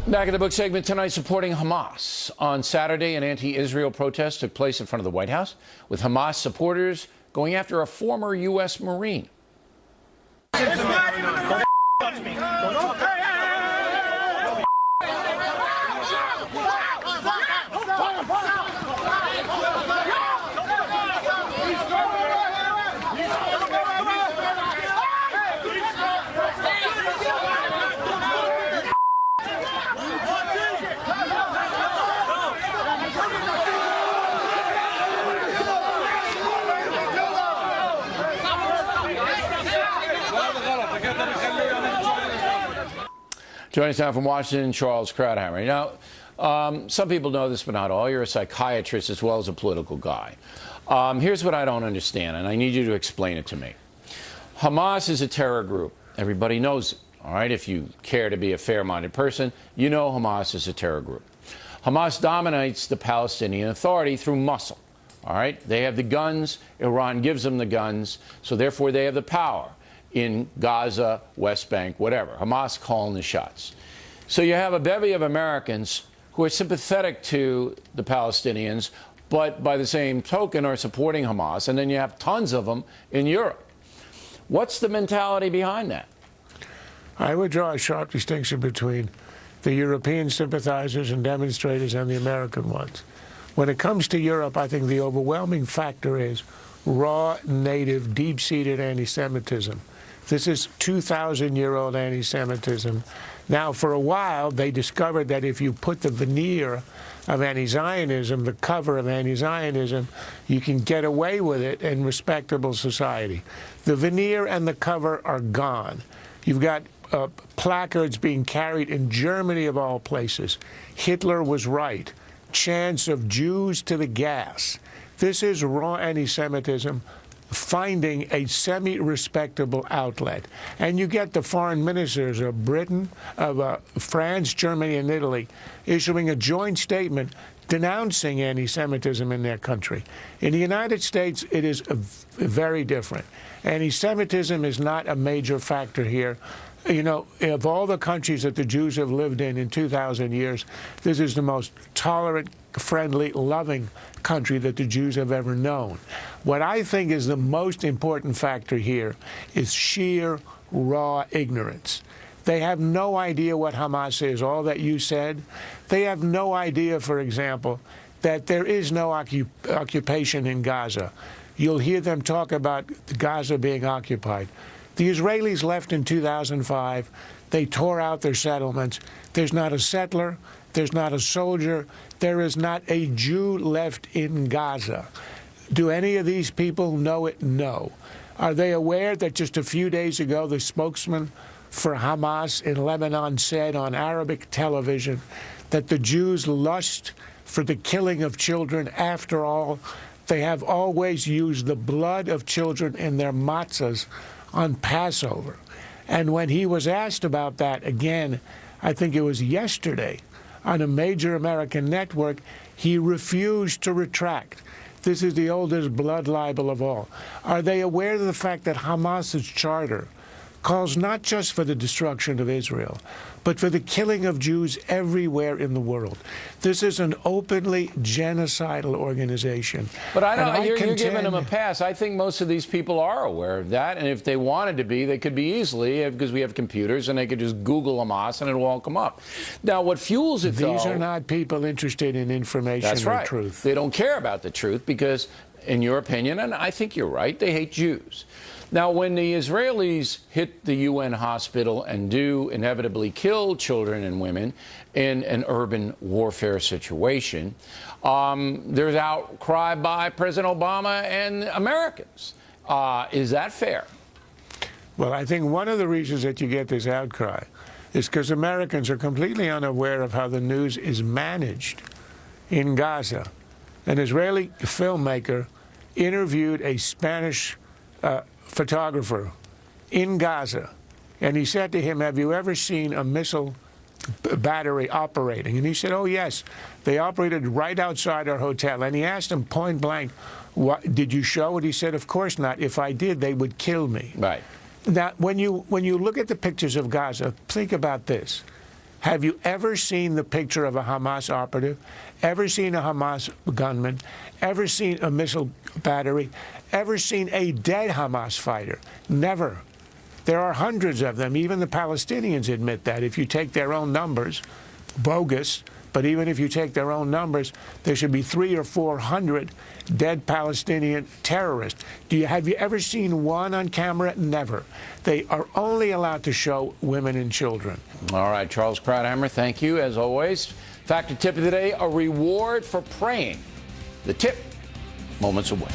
Back in the book segment tonight, supporting Hamas. On Saturday, an anti-Israel protest took place in front of the White House, with Hamas supporters going after a former U.S. Marine. Joining us now from Washington, Charles Krauthammer. Now, some people know this, but not all. You're a psychiatrist as well as a political guy. Here's what I don't understand, and I need you to explain it to me. Hamas is a terror group. Everybody knows it, all right? If you care to be a fair-minded person, you know Hamas is a terror group. Hamas dominates the Palestinian Authority through muscle, all right? They have the guns. Iran gives them the guns, so therefore they have the power in Gaza, West Bank, whatever. Hamas calling the shots. So you have a bevy of Americans who are sympathetic to the Palestinians, but by the same token are supporting Hamas, and then you have tons of them in Europe. What's the mentality behind that? I would draw a sharp distinction between the European sympathizers and demonstrators and the American ones. When it comes to Europe, I think the overwhelming factor is raw, native, deep-seated anti-Semitism. This is 2,000-year-old anti-Semitism. Now, for a while, they discovered that if you put the veneer of anti-Zionism, the cover of anti-Zionism, you can get away with it in respectable society. The veneer and the cover are gone. You've got placards being carried in Germany, of all places. Hitler was right. Chants of Jews to the gas. This is raw anti-Semitism finding a semi-respectable outlet. And you get the foreign ministers of Britain, of France, Germany, and Italy issuing a joint statement denouncing anti-Semitism in their country. In the United States, it is very different. Anti-Semitism is not a major factor here. You know, of all the countries that the Jews have lived in 2,000 years, this is the most tolerant, friendly, loving country that the Jews have ever known. What I think is the most important factor here is sheer, raw ignorance. They have no idea what Hamas is, all that you said. They have no idea, for example, that there is no occupation in Gaza. You'll hear them talk about Gaza being occupied. The Israelis left in 2005. They tore out their settlements. There's not a settler. There's not a soldier. There is not a Jew left in Gaza. Do any of these people know it? No. Are they aware that just a few days ago the spokesman for Hamas in Lebanon said on Arabic television that the Jews lust for the killing of children? After all, they have always used the blood of children in their matzahs on Passover. And when he was asked about that again, I think it was yesterday, on a major American network, he refused to retract. This is the oldest blood libel of all. Are they aware of the fact that Hamas's charter calls not just for the destruction of Israel, but for the killing of Jews everywhere in the world? This is an openly genocidal organization. But I don't. You're giving them a pass. I think most of these people are aware of that, and if they wanted to be, they could be easily, because we have computers, and they could just Google Hamas, and it'll all come up. Now, what fuels it, These are not people interested in information or truth. Truth. They don't care about the truth because, in your opinion, and I think you're right, they hate Jews. Now, when the Israelis hit the UN hospital and do inevitably kill children and women in an urban warfare situation, there's outcry by President Obama and Americans. Is that fair? Well, I think one of the reasons that you get this outcry is because Americans are completely unaware of how the news is managed in Gaza. An Israeli filmmaker interviewed a Spanish photographer in Gaza, and he said to him, "Have you ever seen a missile battery operating?" And he said, "Oh, yes. They operated right outside our hotel." And he asked him point blank, "Did you show it?" He said, "Of course not. If I did, they would kill me." Right. Now, when you look at the pictures of Gaza, think about this. Have you ever seen the picture of a Hamas operative? Ever seen a Hamas gunman? Ever seen a missile battery? Ever seen a dead Hamas fighter? Never. There are hundreds of them. Even the Palestinians admit that. If you take their own numbers, bogus, but even if you take their own numbers, there should be 300 or 400 dead Palestinian terrorists. Have you ever seen one on camera? Never. They are only allowed to show women and children. All right, Charles Krauthammer, thank you, as always. Factor tip of the day, a reward for praying. The tip, moments away.